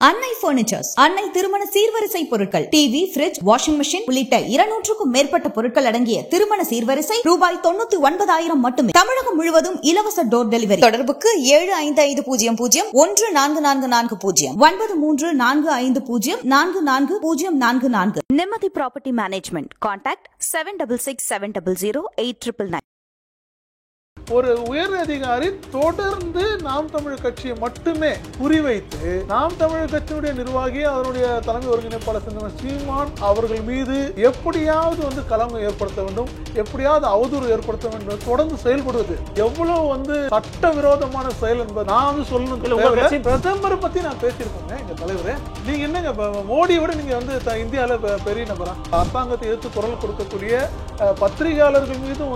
அன்னை பர்னிச்சர்ஸ், அன்னை திருமண சீர்வரிசை பொருட்கள், டிவி, பிரிட்ஜ், வாஷிங் மெஷின் உள்ளிட்ட 200க்கும் மேற்பட்ட பொருட்கள் அடங்கிய திருமண சீர்வரிசை ரூபாய் 99,000 மட்டுமே. தமிழகம் முழுவதும் இலவச டோர் டெலிவரி. தொடர்புக்கு 7550014440 9345044044. நிம்மதி ப்ராப்பர்ட்டி மேனேஜ்மெண்ட். கான்டாக்ட் 7667008999. ஒரு உயர் அதிகாரி தொடர்ந்து நாம் தமிழர் கட்சியை மட்டுமே குறிவைத்து நாம் தமிழர் கட்சியுடைய நிர்வாகி அவருடைய தலைமை ஒருங்கிணைப்பாளர் சீமான் அவர்கள் மீது எப்படியாவது கலங்கம் ஏற்படுத்த வேண்டும், எப்படியாவது அவதூறு ஏற்படுத்த வேண்டும் தொடர்ந்து செயல்படுவது எவ்வளவு சட்டவிரோதமான செயல் என்பது நான் சொல்லணும். பிரதமரை பத்தி நான் பேசியிருக்கேங்க எங்க தலைவர். நீங்க என்னங்க மோடியை விட நீங்க இந்தியாவில பெரிய நபரா? அரசாங்கத்தை எதிர்த்து குரல் கொடுக்கக்கூடிய பத்திரிகையாளர்கள் மீதும்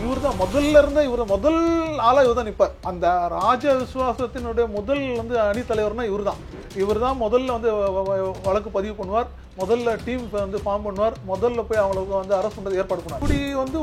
இவர் தான் முதல்ல இருந்த முதல் ஆளா இவர் தான் நிற்பார். அந்த ராஜ விசுவாசத்தினுடைய முதல் அணி தலைவர்னா இவர் தான் முதல்ல வழக்கு பதிவு பண்ணுவார், முதல்ல டீம் ஃபார்ம் பண்ணுவார், முதல்ல போய் அவங்களுக்கு அரசு பண்றது ஏற்பாடு பண்ணுவார். இப்படி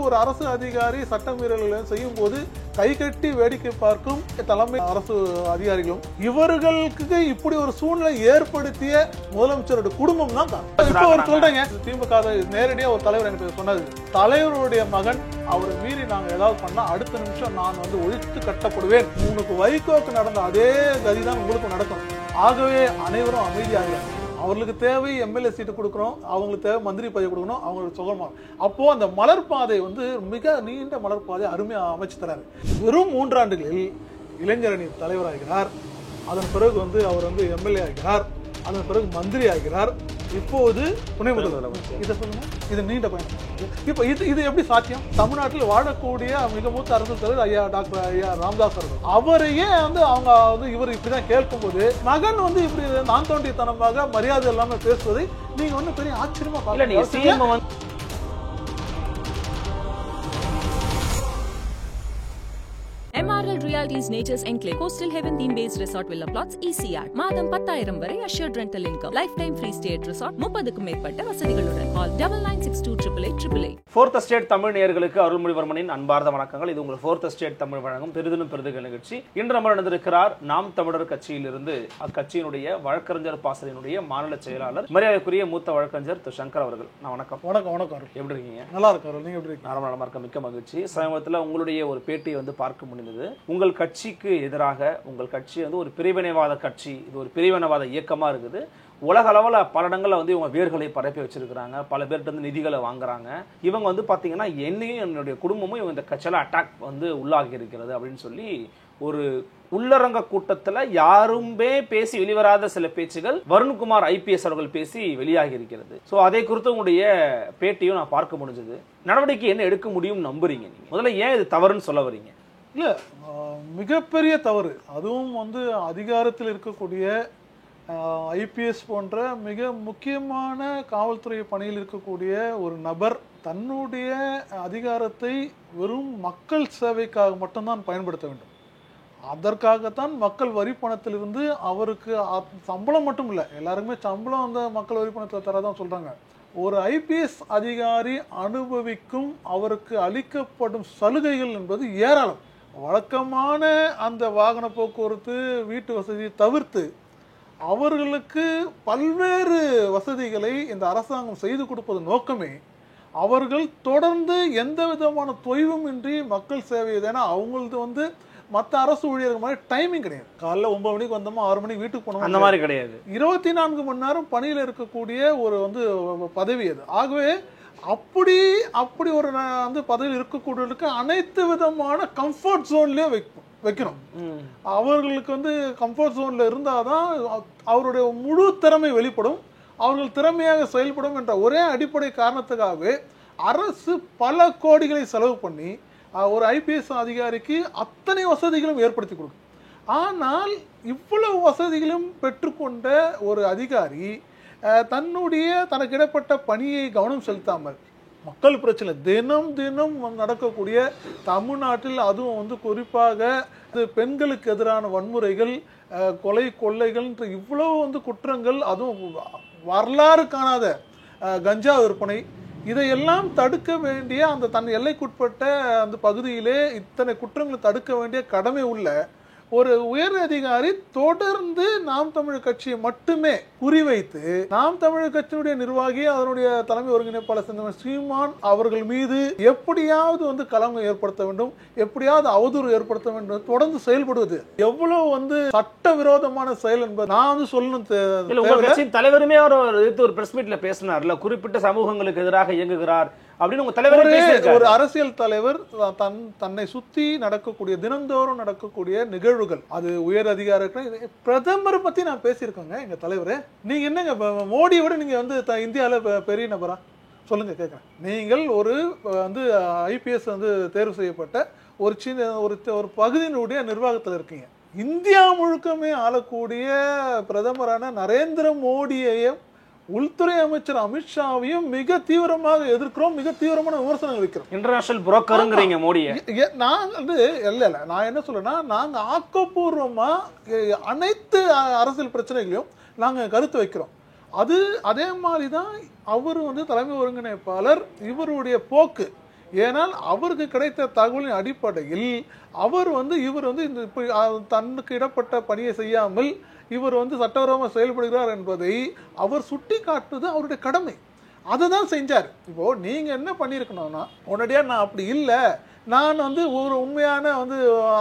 ஒரு அரசு அதிகாரி சட்டமீறல்களை செய்யும் போது கை கட்டி வேடிக்கை பார்க்கும் தலைமை அரசு அதிகாரிகளும் இவர்களுக்கு இப்படி ஒரு சூழ்நிலை ஏற்படுத்திய முதலமைச்சருடைய குடும்பம் தான். இப்ப ஒரு சொல்றேங்க, திமுக நேரடியா ஒரு தலைவர் எனக்கு சொன்னது, தலைவருடைய மகன் அவரை மீறி நாங்க ஏதாவது பண்ணா அடுத்த நிமிஷம் நான் ஒழித்து கட்டப்படுவேன். உனக்கு வைகோக்கு நடந்த அதே கதிதான் உங்களுக்கு நடக்கும். ஆகவே அனைவரும் அமைதியாகிறாங்க. அவர்களுக்கு தேவை எம்எல்ஏ சீட்டு கொடுக்கணும், அவங்களுக்கு தேவை மந்திரி பதவி கொடுக்கணும், அவங்களுக்கு சுகமாக. அப்போ அந்த மலர்பாதை மிக நீண்ட மலர்பாதை அருமையா அமைச்சு தராரு. வெறும் 3 ஆண்டுகளில் இளைஞரணி தலைவராகிறார், அதன் பிறகு அவர் எம்எல்ஏ ஆகிறார், அதன் பிறகு மந்திரி ஆகிறார், இப்போது துணை முதல்வர். இதை சொல்லுங்க, இது நீண்ட பயணம். இப்ப இது எப்படி சாத்தியம்? தமிழ்நாட்டில் வாழக்கூடிய மிக மூத்த அரசியல் தலைவர் ஐயா டாக்டர் ஐயா ராமதாஸ் அவர்கள் அவரையே அவங்க இவர் இப்படிதான் கேட்கும் போது மகன் இப்படி நான் தோண்டித்தனமாக மரியாதை இல்லாம பேசுவதை நீங்க பெரிய ஆச்சரியமா பார்க்கல. MRL Realty's Nature's Enclave Coastal Heaven theme based resort villa plots ECR மாதம் 10,000 வரை assured rental income lifetime free stay at resort 30க்கும் மேற்பட்ட வசதிகளுடன் call 9962888888. Fourth Estate தமிழ் நேயர்களுக்கு அருள்மொழிவர்மனின் அன்பார்ந்த வணக்கங்கள். இது உங்கள் Fourth Estate தமிழ் வழங்கும் பெரிதிலும் பெரிதுகள் நிகழ்ச்சி. இன்று நம்ம நடந்திருக்கிறார் நாம் தமிழர் கட்சியிலிருந்து அக்கட்சியினுடைய வழக்கறிஞர் பாசறையினுடைய மாநில செயலாளர் மரியாதைக்குரிய மூத்த வழக்கறிஞர் திரு சங்கர் அவர்கள். நான் வணக்கம். வணக்கம். வணக்கம். எப்படி இருக்கீங்க? நல்லா இருக்கோம். நீங்க எப்படி இருக்கீங்க? நலமா இருக்க மிக்க மகிழ்ச்சி. சமீபத்தில் உங்களுடைய ஒரு பேட்டியை பார்க்க முடிந்தது. உங்கள் கட்சிக்கு எதிராக உங்கள் கட்சி ஒரு பிரிவினைவாத கட்சி, இது ஒரு பிரிவினைவாத இயக்கமா இருக்குது. உலக அளவில் பல இடங்கள்ல இவங்க வேர்களை பரப்பி வச்சிருக்கிறாங்க, பல பேர்கிட்ட நிதிகளை வாங்குறாங்க. இவங்க பாத்தீங்கன்னா என்னையும் என்னுடைய குடும்பமும் இவங்க இந்த கட்சியில அட்டாக் உள்ளாகி இருக்கிறது அப்படின்னு சொல்லி ஒரு உள்ளரங்க கூட்டத்துல யாருமே பேசி வெளிவராத சில பேச்சுகள் வருண்குமார் IPS அவர்கள் பேசி வெளியாகி இருக்கிறது. ஸோ அதை குறித்து உங்களுடைய பேட்டியும் நான் பார்க்க முடிஞ்சது. நடவடிக்கை என்ன எடுக்க முடியும் நம்புறீங்க நீங்க? முதல்ல ஏன் இது தவறுன்னு சொல்ல வரீங்க? இல்ல, மிகப்பெரிய தவறு. அதுவும் அதிகாரத்தில் இருக்கக்கூடிய IPS போன்ற மிக முக்கியமான காவல்துறை பணியில் இருக்கக்கூடிய ஒரு நபர் தன்னுடைய அதிகாரத்தை வெறும் மக்கள் சேவைக்காக மட்டும்தான் பயன்படுத்த வேண்டும். அதற்காகத்தான் மக்கள் வரி பணத்திலிருந்து அவருக்கு சம்பளம் மட்டும் இல்லை, எல்லாருக்குமே சம்பளம் மக்கள் வரி பணத்தில் தரதான் சொல்றாங்க. ஒரு IPS அதிகாரி அனுபவிக்கும் அவருக்கு அளிக்கப்படும் சலுகைகள் என்பது ஏராளம். வழக்கமான அந்த வாகன போக்குவரத்து வீட்டு வசதியை தவிர்த்து அவர்களுக்கு பல்வேறு வசதிகளை இந்த அரசாங்கம் செய்து கொடுப்பது நோக்கமே அவர்கள் தொடர்ந்து எந்த விதமான தொய்வும் இன்றி மக்கள் சேவை. ஏன்னா அவங்களது மற்ற அரசு ஊழியர்கள் மாதிரி டைமிங் கிடையாது. காலைல 9 மணிக்கு வந்தோமா 6 மணிக்கு வீட்டுக்கு போனோம், அந்த மாதிரி கிடையாது. 24 மணி நேரம் பணியில் இருக்கக்கூடிய ஒரு பதவி அது. ஆகவே அப்படி ஒரு பதவியில் இருக்கக்கூடியவர்களுக்கு அனைத்து விதமான கம்ஃபர்ட் ஜோன்லயே வைக்கணும். அவர்களுக்கு கம்ஃபர்ட் ஜோன்ல இருந்தாதான் அவருடைய முழு திறமை வெளிப்படும், அவர்கள் திறமையாக செயல்படும் என்ற ஒரே அடிப்படை காரணத்துக்காகவே அரசு பல கோடிகளை செலவு பண்ணி ஒரு IPS அதிகாரிக்கு அத்தனை வசதிகளும் ஏற்படுத்தி கொடுக்கும். ஆனால் இவ்வளவு வசதிகளும் பெற்றுக்கொண்ட ஒரு அதிகாரி தனக்கு இடப்பட்ட பணியை கவனம் செலுத்தாமல் மக்கள் பிரச்சனை தினம் தினம் நடக்கக்கூடிய தமிழ்நாட்டில், அதுவும் குறிப்பாக பெண்களுக்கு எதிரான வன்முறைகள், கொலை கொள்ளைகள், இவ்வளவு குற்றங்கள், அதுவும் வரலாறு காணாத கஞ்சா விற்பனை, இதையெல்லாம் தடுக்க வேண்டிய தன் எல்லைக்குட்பட்ட அந்த பகுதியிலே இத்தனை குற்றங்களை தடுக்க வேண்டிய கடமை உள்ள ஒரு உயர் அதிகாரி தொடர்ந்து நாம் தமிழர் கட்சியை மட்டுமே குறிவைத்து நாம் தமிழர் கட்சியினுடைய நிர்வாகி அதனுடைய தலைமை ஒருங்கிணைப்பாளர் செந்தமிழ் சீமான் அவர்கள் மீது எப்படியாவது வந்து கலங்கம் ஏற்படுத்த வேண்டும், எப்படியாவது அவதூறு ஏற்படுத்த வேண்டும் தொடர்ந்து செயல்படுவது எவ்வளவு சட்டவிரோதமான செயல் என்பது நான் வந்து சொல்லணும். தலைவருமே ஒரு பிரஸ் மீட்ல பேசினார்ல, குறிப்பிட்ட சமூகங்களுக்கு எதிராக இயங்குகிறார் அப்படின்னு உங்க தலைவர். ஒரு அரசியல் தலைவர் தன்னை சுத்தி நடக்கக்கூடிய தினந்தோறும் நடக்கக்கூடிய நிகழ்வுகள், அது உயர் அதிகாரிகள், பிரதமர் பத்தி நான் பேசியிருக்கேங்க எங்க தலைவரே. நீங்க என்னங்க மோடியை விட நீங்க வந்து இந்தியாவில் பெரிய நபரா சொல்லுங்க கேட்குறேன். நீங்கள் ஒரு ஐபிஎஸ் தேர்வு செய்யப்பட்ட ஒரு சின்ன ஒரு பகுதியினுடைய நிர்வாகத்தில் இருக்கீங்க. இந்தியா முழுக்கமே ஆளக்கூடிய பிரதமரான நரேந்திர மோடியையும் உள்துறை அமைச்சர் அமித்ஷாவையும் மிக தீவிரமாக எதிர்க்கிறோம், மிக தீவிரமான விமர்சனங்கள் வைக்கிறோம். இன்டர்நேஷனல் புரோக்கருங்கிறீங்க மோடியை. நான் இல்ல நான் என்ன சொல்றேன்னா, நாங்க ஆக்கப்பூர்வமா அனைத்து அரசியல் பிரச்சனைகளையும் நாங்க கருத்து வைக்கிறோம். அதே மாதிரிதான் அவர் தலைமை ஒருங்கிணைப்பாளர் இவருடைய போக்கு. ஏனால் அவருக்கு கிடைத்த தகவலின் அடிப்படையில் அவர் இவர் தன்னுக்கு இடப்பட்ட பணியை செய்யாமல் இவர் சட்டவிரோதமாக செயல்படுகிறார் என்பதை அவர் சுட்டி காட்டுவது அவருடைய கடமை. அதை தான் செஞ்சார். இப்போ நீங்க என்ன பண்ணியிருக்கணும்னா, உடனடியா நான் அப்படி இல்லை, நான் ஒரு உண்மையான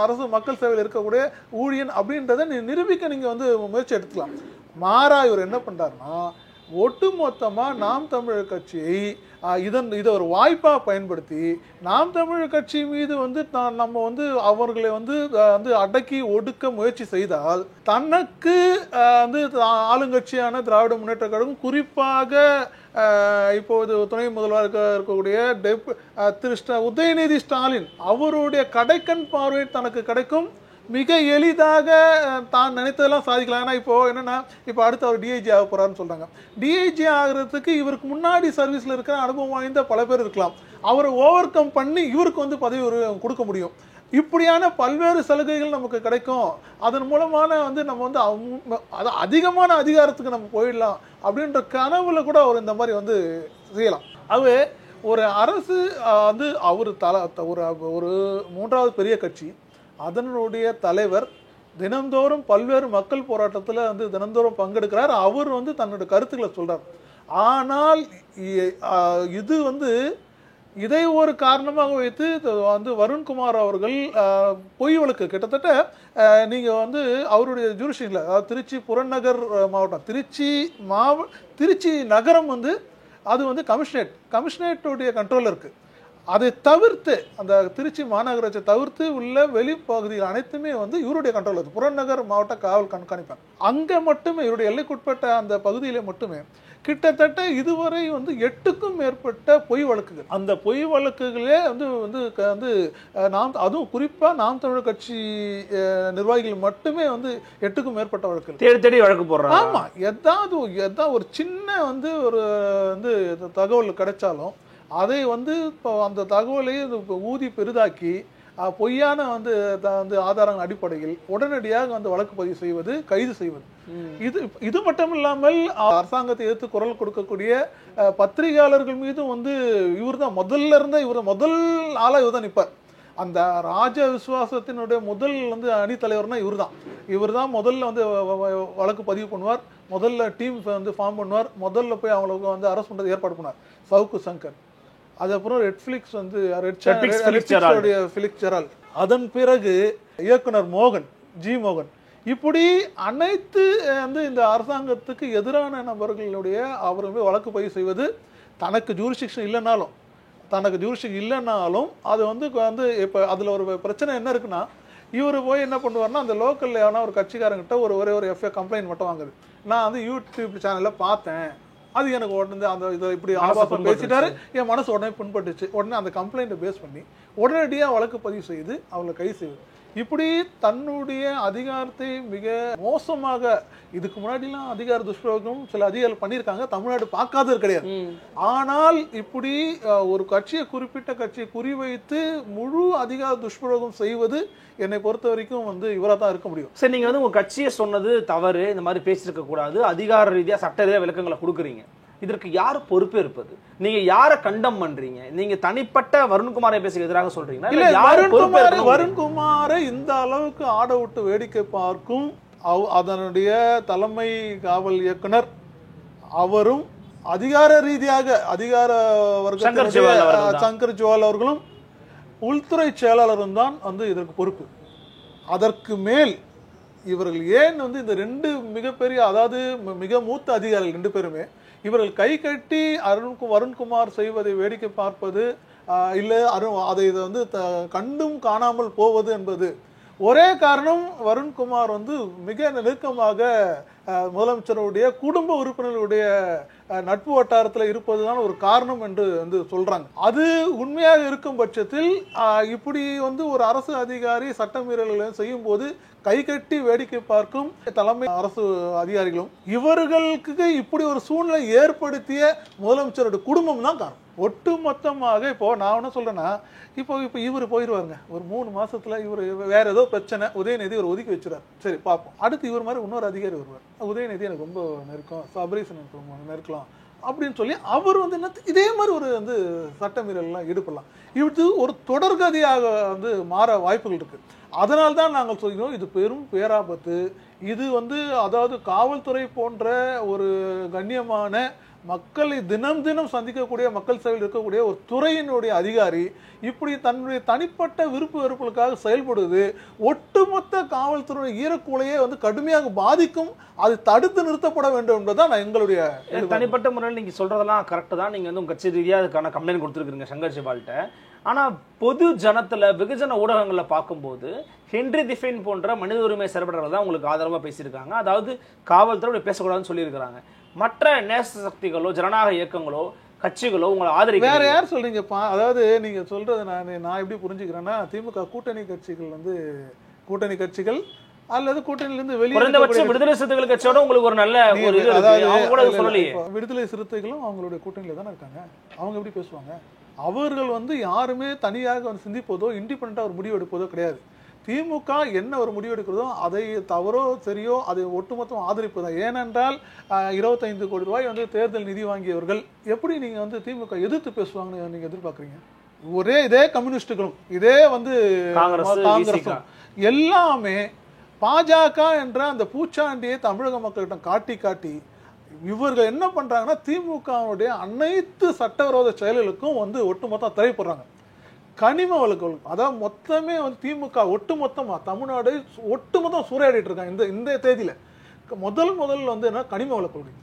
அரசு மக்கள் சேவையில் இருக்கக்கூடிய ஊழியன் அப்படின்றத நிரூபிக்க நீங்க முயற்சி எடுத்துக்கலாம். மாறா இவர் என்ன பண்றாருன்னா, ஒட்டுமொத்தமா நாம் தமிழர் கட்சியை இதை ஒரு வாய்ப்பா பயன்படுத்தி நாம் தமிழர் கட்சி மீது நம்ம அவர்களை அடக்கி ஒடுக்க முயற்சி செய்தால் தனக்கு ஆளுங்கட்சியான திராவிட முன்னேற்ற கழகம், குறிப்பாக இப்போது துணை முதல்வராக இருக்கக்கூடிய திரு உதயநிதி ஸ்டாலின் அவருடைய கடைக்கண் பார்வை தனக்கு கிடைக்கும். மிக எளிதாக தான் நினைத்ததெல்லாம் சாதிக்கலாம். ஏன்னா இப்போ என்னன்னா, இப்போ அடுத்து அவர் டிஐஜி ஆக போறாருன்னு சொல்றாங்க. டிஐஜி ஆகிறதுக்கு இவருக்கு முன்னாடி சர்வீஸ்ல இருக்கிற அனுபவம் வாய்ந்த பல பேர் இருக்கலாம். அவரை ஓவர் கம் பண்ணி இவருக்கு பதவி கொடுக்க முடியும். இப்படியான பல்வேறு சலுகைகள் நமக்கு கிடைக்கும். அதன் மூலமான நம்ம அதிகமான அதிகாரத்துக்கு நம்ம போயிடலாம் அப்படின்ற கனவுல கூட அவர் இந்த மாதிரி செய்யலாம். அது ஒரு அரசு அவர் ஒரு மூன்றாவது பெரிய கட்சி, அதனுடைய தலைவர் தினந்தோறும் பல்வேறு மக்கள் போராட்டத்தில் தினந்தோறும் பங்கெடுக்கிறார். அவர் தன்னுடைய கருத்துக்களை சொல்றார். ஆனால் இது இதை ஒரு காரணமாக வைத்து வருண்குமார் அவர்கள் பொய் வழக்கு கிட்டத்தட்ட நீங்க அவருடைய ஜூரிஸ்டிக்ஷன்ல, அதாவது திருச்சி புறநகர் மாவட்டம், திருச்சி நகரம் அது கமிஷனரேட்டுடைய கண்ட்ரோல் இருக்கு. அதை தவிர்த்து அந்த திருச்சி மாநகராட்சியை தவிர்த்து உள்ள வெளிப்பகுதிகள் அனைத்துமே இவருடைய கண்ட்ரோல் இருக்கு. புறநகர் மாவட்ட காவல் கண்காணிப்பாங்க. அங்க மட்டுமே இவருடைய எல்லைக்குட்பட்ட அந்த பகுதியில மட்டுமே கிட்டத்தட்ட இதுவரை 8க்கும் மேற்பட்ட பொய் வழக்குகள். அந்த பொய் வழக்குகளே அதுவும் குறிப்பா நாம் தமிழர் கட்சி நிர்வாகிகள் மட்டுமே 8க்கும் மேற்பட்ட வழக்குகள் தேடி வழக்கு போடுறாங்க. ஆமா, ஏதாவது ஒரு சின்ன ஒரு தகவல் கிடைச்சாலும் அதை அந்த தகவலை ஊதி பெரிதாக்கி பொய்யான ஆதாரங்கள் அடிப்படையில் உடனடியாக வழக்கு பதிவு செய்வது, கைது செய்வது. இது மட்டும் இல்லாமல் அரசாங்கத்தை எதிர்த்து குரல் கொடுக்கக்கூடிய பத்திரிகையாளர்கள் மீதும் இவர் தான் முதல் ஆளா இவர் தான் நிற்பார். அந்த ராஜ விசுவாசத்தினுடைய முதல் அணி தலைவர்னா இவர் தான் முதல்ல வழக்கு பதிவு பண்ணுவார், முதல்ல டீம் ஃபார்ம் பண்ணுவார், முதல்ல போய் அவங்களுக்கு அரெஸ்ட் பண்றது ஏற்பாடு பண்ணார் சவுக்கு சங்கர். அதுக்கப்புறம் ரெட்ஃபிளிக்ஸ் அதன் பிறகு இயக்குனர் ஜி மோகன். இப்படி அனைத்து இந்த அரசாங்கத்துக்கு எதிரான நபர்களுடைய அவர் வழக்கு பதிவு செய்வது, தனக்கு ஜூரிஸ்டிக்ஷன் இல்லைன்னாலும் அது இப்போ அதில் ஒரு பிரச்சனை என்ன இருக்குன்னா, இவர் போய் என்ன பண்ணுவார்னா, அந்த லோக்கல்ல எவனா ஒரு கட்சிக்காரங்கிட்ட ஒரே ஒரு எஃப்ஐ கம்ப்ளைண்ட் மட்டும் வாங்குது. நான் யூடியூப் சேனலில் பார்த்தேன், அது எனக்கு உடனே இதை இப்படி ஆபாசம் பேசிட்டாரு, என் மனசு உடனே புண்பட்டுச்சு. உடனே அந்த கம்ப்ளைண்ட்டை பேஸ் பண்ணி உடனடியாக வழக்கு பதிவு செய்து அவங்களை கைது செய்வது. இப்படி தன்னுடைய அதிகாரத்தை மிக மோசமாக, இதுக்கு முன்னாடிலாம் அதிகார துஷ்பிரயோகம் சில அதிகாரிகள் பண்ணியிருக்காங்க, தமிழ்நாடு பார்க்காதது கிடையாது. ஆனால் இப்படி ஒரு குறிப்பிட்ட கட்சியை குறிவைத்து முழு அதிகார துஷ்பிரயோகம் செய்வது என்னை பொறுத்த வரைக்கும் இவராக தான் இருக்க முடியும். சரி, நீங்க உங்க கட்சியை சொன்னது தவறு, இந்த மாதிரி பேசியிருக்க கூடாது, அதிகார ரீதியா சட்ட ரீதியா விளக்கங்களை கொடுக்குறீங்க. இதற்கு யார் பொறுப்பேற்பது? நீங்க யாரை கண்டம் பண்றீங்க? நீங்க தனிப்பட்ட வருண்குமாரை பேச எதிராக சொல்றீங்களா? இல்ல, வருண்குமாரை இந்த அளவுக்கு ஆட விட்டு வேடிக்கை பார்க்கும் அதனுடைய தலைமை காவல் இயக்குனர் அவரும் அதிகார ரீதியாக அதிகார வர்க்கத்தினுடைய சங்கர் ஜுவால் அவர்களும் உள்துறை செயலாளரும் தான் வந்து இதற்கு பொறுப்பு. அதற்கு மேல் இவர்கள் ஏன் வந்து இந்த ரெண்டு மிகப்பெரிய, அதாவது மிக மூத்த அதிகாரிகள் ரெண்டு பேருமே இவர்கள் கை கட்டி வருண்குமார் செய்வதை வேடிக்கை பார்ப்பது இல்லை அதை வந்து கண்டும் காணாமல் போவது என்பது ஒரே காரணம். வருண்குமார் வந்து மிக நெருக்கமாக முதலமைச்சருடைய குடும்ப உறுப்பினர்களுடைய நட்பு வட்டாரத்தில் இருப்பதுதான் ஒரு காரணம் என்று வந்து சொல்றாங்க. அது உண்மையாக இருக்கும் பட்சத்தில் இப்படி வந்து ஒரு அரசு அதிகாரி சட்டமீறல்களை செய்யும் போது கை கட்டி வேடிக்கை பார்க்கும் தலைமை அரசு அதிகாரிகளும் இவர்களுக்கு இப்படி ஒரு சூழ்நிலை ஏற்படுத்திய முதலமைச்சருடைய குடும்பம் தான் காரணம். ஒட்டு மொத்தமாக இப்போ நான் என்ன சொல்றேன்னா, இப்போ இவர் போயிடுவாருங்க, ஒரு 3 மாசத்துல இவர் வேற ஏதோ பிரச்சனை, உதயநிதி ஒரு ஒதுக்கி வச்சுறாரு, சரி பார்ப்போம். அடுத்து இவர் மாதிரி இன்னொரு அதிகாரி வருவார், உதயநிதி எனக்கு ரொம்ப நெருக்கம், சபரீசன் எனக்கு ரொம்ப நெருக்கலாம் அப்படின்னு சொல்லி அவர் வந்து என்ன இதே மாதிரி ஒரு வந்து சட்டமீறலாம் ஈடுபடலாம். இது ஒரு தொடர்கதியாக வந்து மாற வாய்ப்புகள் இருக்கு. அதனால தான் நாங்கள் சொல்கிறோம் இது பெரும் பேராபத்து. இது வந்து அதாவது காவல்துறை போன்ற ஒரு கண்ணியமான மக்களை தினம் தினம் சந்திக்கக்கூடிய மக்கள் சேவையில் இருக்கக்கூடிய ஒரு துறையினுடைய அதிகாரி இப்படி தன்னுடைய தனிப்பட்ட விருப்பு வெறுப்புகளுக்காக செயல்படுவது ஒட்டுமொத்த காவல்துறை ஈரக்கூலையே வந்து கடுமையாக பாதிக்கும். அது தடுத்து நிறுத்தப்பட வேண்டும் என்பதுதான் எங்களுடைய தனிப்பட்ட முறையில். நீங்க சொல்றதெல்லாம் கரெக்ட் தான். நீங்க வந்து உங்க கட்சி ரீதியாக அதுக்கான கம்ப்ளைண்ட் கொடுத்துருக்கீங்க சங்கர் ஜிவால்கிட்ட. ஆனா பொது ஜனத்துல வெகுஜன ஊடகங்கள்ல பார்க்கும்போது ஹென்றி திஃபைன் போன்ற மனித உரிமை செயல்படுறவர்கள் தான் உங்களுக்கு ஆதரவா பேசியிருக்காங்க. அதாவது காவல்துறை பேசக்கூடாதுன்னு சொல்லியிருக்கிறாங்க. மற்ற நேச சக்திகளோ ஜனநாயக இயக்கங்களோ கட்சிகளோ உங்களை ஆதரிக்க வேற யார் சொல்றீங்கப்பா? அதாவது நீங்க சொல்றது நான் எப்படி புரிஞ்சுக்கிறேன்னா, திமுக கூட்டணி கட்சிகள் வந்து கூட்டணி கட்சிகள் அல்லது கூட்டணியிலிருந்து வெளியே விடுதலை சிறுத்தைகள் கட்சியோட உங்களுக்கு ஒரு நல்ல ஒரு இது இருக்கு. அவங்க கூட சொல்லலையே. விடுதலை சிறுத்தைகளும் அவங்களுடைய கூட்டணியில தானே இருக்காங்க. அவங்க எப்படி பேசுவாங்க? அவர்கள் வந்து யாருமே தனியாக வந்து சிந்திப்பதோ இண்டிபெண்டா ஒரு முடிவு எடுப்பதோ கிடையாது. திமுக என்ன ஒரு முடிவு எடுக்கிறதோ அதை தவறோ சரியோ அதை ஒட்டுமொத்தம் ஆதரிப்பதுதான். ஏனென்றால் 25 கோடி ரூபாய் வந்து தேர்தல் நிதி வாங்கியவர்கள் எப்படி நீங்க வந்து திமுக எதிர்த்து பேசுவாங்கன்னு நீங்க எதிர்பார்க்குறீங்க? ஒரே இதே கம்யூனிஸ்டுகளும் இதே வந்து காங்கிரஸும் எல்லாமே பாஜக என்ற அந்த பூச்சாண்டியை தமிழக மக்களிடம் காட்டி காட்டி இவர்கள் என்ன பண்றாங்கன்னா திமுகவுடைய அனைத்து சட்டவிரோத செயல்களுக்கும் வந்து ஒட்டுமொத்தம் திரைப்படுறாங்க. கனிம வழக்குகள் அதாவது மொத்தமே வந்து திமுக ஒட்டுமொத்தமா தமிழ்நாடு ஒட்டுமொத்தம் சூறையாடிட்டு இருக்காங்க. இந்த தேதியில முதல் வந்து என்ன கனிம வழக்குகள்,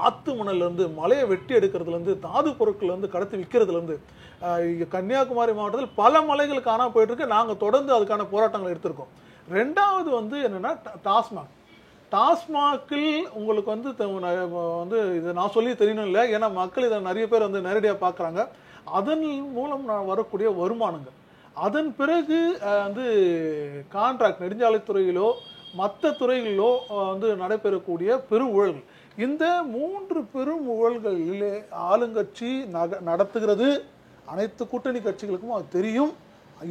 ஆத்து மணல்ல இருந்து மலையை வெட்டி எடுக்கிறதுல இருந்து தாது பொருட்கள் வந்து கடத்தி விற்கிறதுல இருந்து கன்னியாகுமரி மாவட்டத்தில் பல மலைகள் காணாம போயிட்டு இருக்கு. நாங்க தொடர்ந்து அதுக்கான போராட்டங்கள் எடுத்திருக்கோம். ரெண்டாவது வந்து என்னன்னா டாஸ்மாகில் உங்களுக்கு வந்து இதை நான் சொல்லி தெரியணும் இல்லை, ஏன்னா மக்கள் இதை நிறைய பேர் வந்து நேரடியாக பார்க்குறாங்க. அதன் மூலம் வரக்கூடிய வருமானங்கள், அதன் பிறகு வந்து கான்ட்ராக்ட் நெடுஞ்சாலைத்துறையிலோ மற்ற துறைகளிலோ வந்து நடைபெறக்கூடிய பெரும் ஊழல்கள், இந்த 3 பெரும் ஊழல்களிலே ஆளுங்கட்சி நடத்துகிறது. அனைத்து கூட்டணி கட்சிகளுக்கும் அது தெரியும்.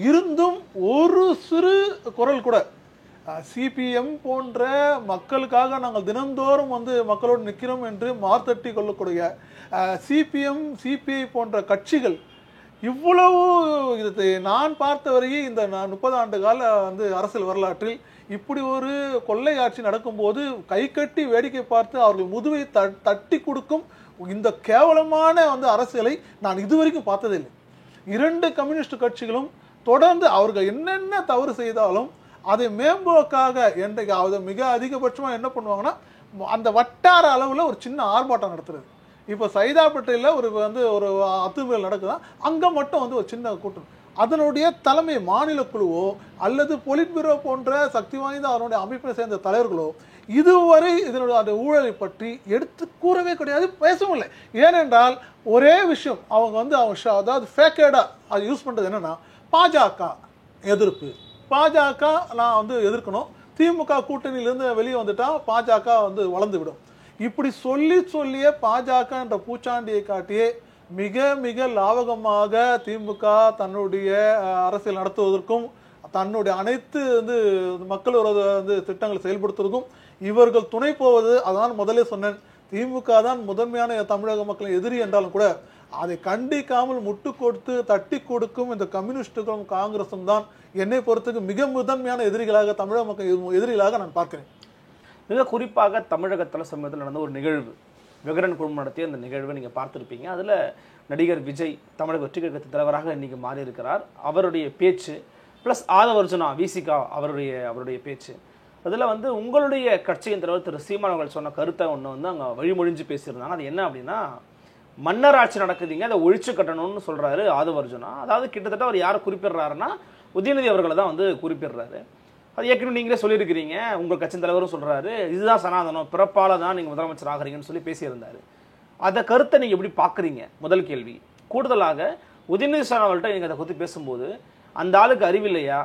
இருந்தும் ஒரு சிறு குரல் கூட சிபிஎம் போன்ற மக்களுக்காக நாங்கள் தினந்தோறும் வந்து மக்களோடு நிற்கிறோம் என்று மார்த்தட்டி கொள்ளக்கூடிய சிபிஎம் சிபிஐ போன்ற கட்சிகள் இவ்வளவு இதை நான் பார்த்தவரையே இந்த 30 ஆண்டு கால வந்து அரசியல் வரலாற்றில் இப்படி ஒரு கொள்ளை ஆட்சி நடக்கும்போது கை கட்டி வேடிக்கை பார்த்து அவர்கள் முதுவை தட்டி கொடுக்கும் இந்த கேவலமான வந்து அரசியலை நான் இதுவரைக்கும் பார்த்ததில்லை. 2 கம்யூனிஸ்ட் கட்சிகளும் தொடர்ந்து அவர்கள் என்னென்ன தவறு செய்தாலும் அதை மேம்போக்காக என்றைக்கு அதை மிக அதிகபட்சமாக என்ன பண்ணுவாங்கன்னா அந்த வட்டார அளவில் ஒரு சின்ன ஆர்ப்பாட்டம் நடத்துறது. இப்போ சைதாப்பேட்டையில் ஒரு அத்துமீறல் நடக்குதா, அங்கே மட்டும் வந்து ஒரு சின்ன கூட்டம், அதனுடைய தலைமை மாநில குழுவோ அல்லது பொலிட் பியூரோ போன்ற சக்தி வாய்ந்த அதனுடைய அமைப்பை சேர்ந்த தலைவர்களோ இதுவரை இதனுடைய அந்த ஊழலை பற்றி எடுத்து கூறவே கிடையாது, பேசவும் இல்லை. ஏனென்றால் ஒரே விஷயம் அவங்க வந்து அதாவது ஃபேக்கேடாக அது யூஸ் பண்ணுறது என்னன்னா, பாஜக எதிர்ப்பு, பாஜக நான் வந்து எதிர்க்கணும், திமுக கூட்டணியிலிருந்து வெளியே வந்துட்டா பாஜக வந்து வளர்ந்து விடும், இப்படி சொல்லியே பாஜக என்ற பூச்சாண்டியை காட்டியே மிக மிக லாபகமாக திமுக தன்னுடைய அரசியல் நடத்துவதற்கும் தன்னுடைய அனைத்து வந்து மக்கள் விரோத வந்து திட்டங்களை செயல்படுத்துவதற்கும் இவர்கள் துணை போவது. அதான் முதலே சொன்னேன், திமுக தான் முதன்மையான தமிழக மக்களின் எதிரி என்றாலும் கூட அதை கண்டிக்காமல் முட்டு கொடுத்து தட்டி கொடுக்கும் இந்த கம்யூனிஸ்டுகளும் காங்கிரசும் தான் என்னை பொறுத்துக்கு மிக முதன்மையான எதிரிகளாக தமிழக மக்கள் எதிரிகளாக நான் பார்க்கிறேன். மிக குறிப்பாக தமிழகத்தில் சமீபத்தில் நடந்த ஒரு நிகழ்வு, விகடன் குழுமம் நடத்திய அந்த நிகழ்வை நீங்கள் பார்த்துருப்பீங்க. அதில் நடிகர் விஜய் தமிழக வெற்றி கழகத்தின் தலைவராக இன்னைக்கு மாறி இருக்கிறார். அவருடைய பேச்சு ப்ளஸ் ஆதவர்ஜுனா விசிகா அவருடைய பேச்சு, அதில் வந்து உங்களுடைய கட்சியின் தலைவர் திரு சீமான் அவர்கள் சொன்ன கருத்தை ஒன்று வந்து அங்கே வழிமொழிஞ்சு பேசியிருந்தாங்க. அது என்ன அப்படின்னா, மன்னர் ஆட்சி நடக்குதுங்க, அதை ஒழிச்சு கட்டணும்னு சொல்றாரு ஆதவர்ஜுனா. அதாவது கிட்டத்தட்ட அவர் யாரை குறிப்பிடுறாருன்னா உதயநிதி அவர்களை தான் வந்து குறிப்பிடுறாரு. அது ஏற்கனவே நீங்களே சொல்லியிருக்கிறீங்க, உங்கள் கட்சியின் தலைவரும் சொல்றாரு இதுதான் சனாதனம், பிறப்பால தான் நீங்கள் முதலமைச்சர் ஆகிறீங்கன்னு சொல்லி பேசியிருந்தாரு. அந்த கருத்தை நீங்கள் எப்படி பார்க்குறீங்க? முதல் கேள்வி. கூடுதலாக உதயநிதி ஸ்டாலின் அவர்கள்ட்ட நீங்கள் அதை குறித்து பேசும்போது, அந்த ஆளுக்கு அறிவில்லையா,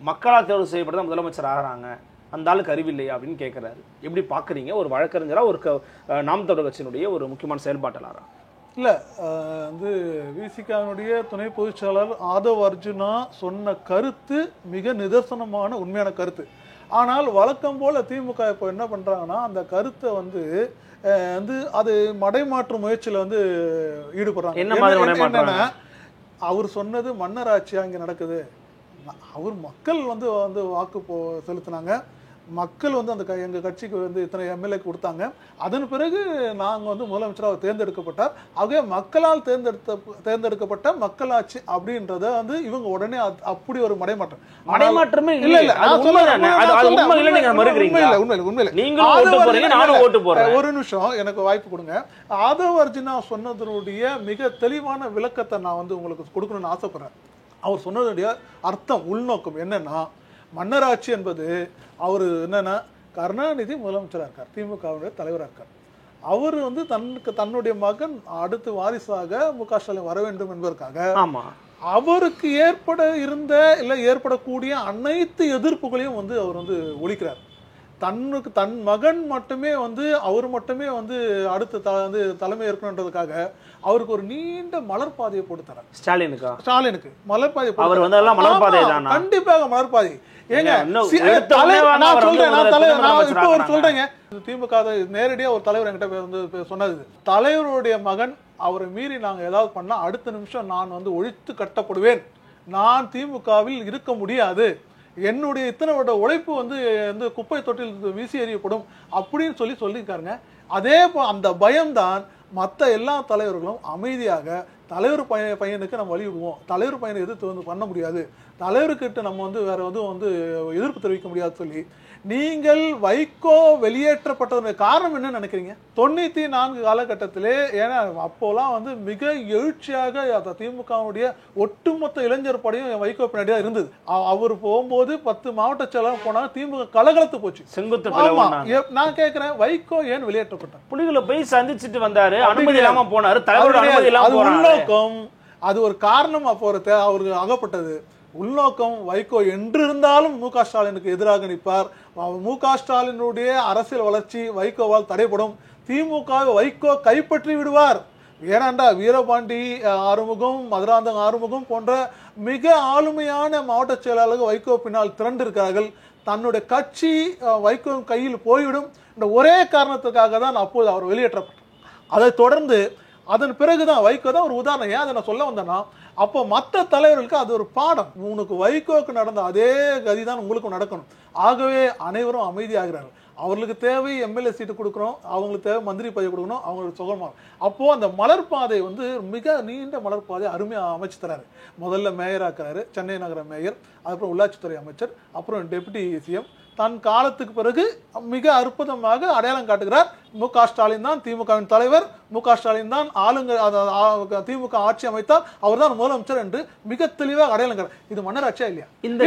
மக்களால் தேர்வு செய்யப்பட்டு தான் முதலமைச்சர் ஆகிறாங்க, அந்த ஆளுக்கு அறிவில்லையா அப்படின்னு கேட்குறாரு. எப்படி பார்க்குறீங்க ஒரு வழக்கறிஞராக, ஒரு நாம் தமிழர் கட்சியினுடைய ஒரு முக்கியமான செயல்பாட்டாளராக? இல்லை, வந்து விசிகாவினுடைய துணை பொதுச் செயலாளர் ஆதவ் அர்ஜுனா சொன்ன கருத்து மிக நிதர்சனமான உண்மையான கருத்து. ஆனால் வழக்கம் போல திமுக இப்போ என்ன பண்ணுறாங்கன்னா, அந்த கருத்தை வந்து அது மடைமாற்று முயற்சியில் வந்து ஈடுபடுறாங்க. என்னன்னா, அவர் சொன்னது மன்னராட்சியா இங்கே நடக்குது, அவர் மக்கள் வந்து வாக்கு செலுத்தினாங்க, மக்கள் வந்து அந்த எங்கள் கட்சிக்கு வந்து இத்தனை எம்எல்ஏ கொடுத்தாங்க, அதன் பிறகு நாங்கள் வந்து முதலமைச்சராக தேர்ந்தெடுக்கப்பட்டார், ஆகவே மக்களால் தேர்ந்தெடுக்கப்பட்ட மக்களாட்சி அப்படின்றத வந்து இவங்க உடனே அப்படி ஒரு மடைமாற்றமே ஒரு நிமிஷம் எனக்கு வாய்ப்பு கொடுங்க. ஆதவ் அர்ஜுனா சொன்னதனுடைய மிக தெளிவான விளக்கத்தை நான் வந்து உங்களுக்கு கொடுக்கணும்னு ஆசைப்படுறேன். அவர் சொன்னதுடைய அர்த்தம், உள்நோக்கம் என்னன்னா, மன்னராட்சி என்பது அவர் என்னன்னா, கருணாநிதி முதலமைச்சராக இருக்கார், திமுகவுடைய தலைவராக இருக்கார், அவர் வந்து தன்னுடைய மகன் அடுத்து வாரிசாக மு.க. ஸ்டாலின் வர வேண்டும் என்பதற்காக அவருக்கு ஏற்படக்கூடிய அனைத்து எதிர்ப்புகளையும் வந்து அவர் வந்து ஒழிக்கிறார். தன் மகன் மட்டுமே வந்து அவர் மட்டுமே வந்து அடுத்த தலைமை ஏற்கனன்றதுக்காக அவருக்கு ஒரு நீண்ட மலர்பாதையை போட்டு தரார். ஸ்டாலினுக்கு மலர்பாதை, கண்டிப்பாக மலர்பாதை. சொல்றேங்க, திமுக நேரடியா ஒரு தலைவர் என்கிட்ட வந்து சொன்னது, தலைவருடைய மகன் அவரை மீறி நாங்க ஏதாவது பண்ணா அடுத்த நிமிஷம் நான் வந்து ஒழித்து கட்டப்படுவேன், நான் திமுகவில் இருக்க முடியாது, என்னுடைய இத்தனை வருட உழைப்பு வந்து குப்பை தொட்டில் வீசி எறியப்படும் அப்படின்னு சொல்லியிருக்காருங்க. அதே அந்த பயம்தான் மற்ற எல்லா தலைவர்களும் அமைதியாக தலைவர் பையனுக்கு நம்ம வழிவிடுவோம், தலைவர் பையனை எதிர்த்து வந்து பண்ண முடியாது, தலைவர்கிட்ட நம்ம வந்து வேற எதுவும் வந்து எதிர்ப்பு தெரிவிக்க முடியாது சொல்லி நீங்கள் வைகோ வெளியேற்றப்பட்டதனுடைய காரணம் என்ன நினைக்கிறீங்க? 94 காலகட்டத்திலே, ஏன்னா அப்போலாம் வந்து மிக எழுச்சியாக திமுகவுடைய ஒட்டுமொத்த இளைஞர் படையும் வைகோ பின்னாடியா இருந்தது. அவர் போகும்போது 10 மாவட்ட செயலாளர் போனாங்க, திமுக கலகலத்து போச்சு. நான் கேட்கிறேன், வைகோ ஏன் வெளியேற்றப்பட்டார்? புலிகளை போய் சந்திச்சுட்டு வந்தாரு, அனுமதி இல்லாம போனாரு, தலைவரோட அனுமதி இல்லாம போனாரு. உள்நோக்கம், அது ஒரு காரணமா போறது அவருக்கு அகப்பட்டது. உள்நோக்கம், வைகோ என்றிருந்தாலும் மு.க. ஸ்டாலினுக்கு எதிராக நிற்பார், மு.க. ஸ்டாலினுடைய அரசியல் வளர்ச்சி வைகோவால் தடைப்படும், திமுக வைகோ கைப்பற்றி விடுவார். ஏனென்றா வீரபாண்டி ஆறுமுகம், மதுராந்தகம் ஆறுமுகம் போன்ற மிக ஆளுமையான மாவட்ட செயலாளர்கள் வைகோ பின்னால் திரண்டு இருக்கிறார்கள். தன்னுடைய கட்சி வைகோ கையில் போய்விடும் என்ற ஒரே காரணத்துக்காக தான் அப்போது அவர் வெளியேற்றப்பட்டார். அதை தொடர்ந்து அதன் பிறகுதான் வைகோ தான் ஒரு உதாரணம். ஏன் அதை நான் சொல்ல வந்தேன்னா, அப்போ மற்ற தலைவர்களுக்கு அது ஒரு பாடம், உனக்கு வைகோக்கு நடந்த அதே கதிதான் உங்களுக்கும் நடக்கணும். ஆகவே அனைவரும் அமைதியாகிறார்கள். அவர்களுக்கு தேவை எம்எல்ஏ சீட்டு கொடுக்குறோம், அவங்களுக்கு தேவை மந்திரி பதவி கொடுக்கணும், அவங்களுக்கு சுகமாக. அப்போ அந்த மலர்பாதை வந்து மிக நீண்ட மலர்பாதை அருமையாக அமைச்சு தராரு. முதல்ல மேயர் ஆக்குறாரு, சென்னை நகர மேயர், அதுக்கப்புறம் உள்ளாட்சித்துறை அமைச்சர், அப்புறம் டெபுட்டி சிஎம். தன் காலத்துக்கு பிறகு மிக அற்புதமாக அடையாளம் காட்டுகிறார். மு.க. ஸ்டாலின் தான் திமுகவின் தலைவர், மு.க. ஸ்டாலின் தான் திமுக ஆட்சி அமைத்தால் அவர் தான் முதலமைச்சர் என்று மிக தெளிவாக அடையாளம் காட்டு. இது மன்னராட்சியா இல்லையா? இந்த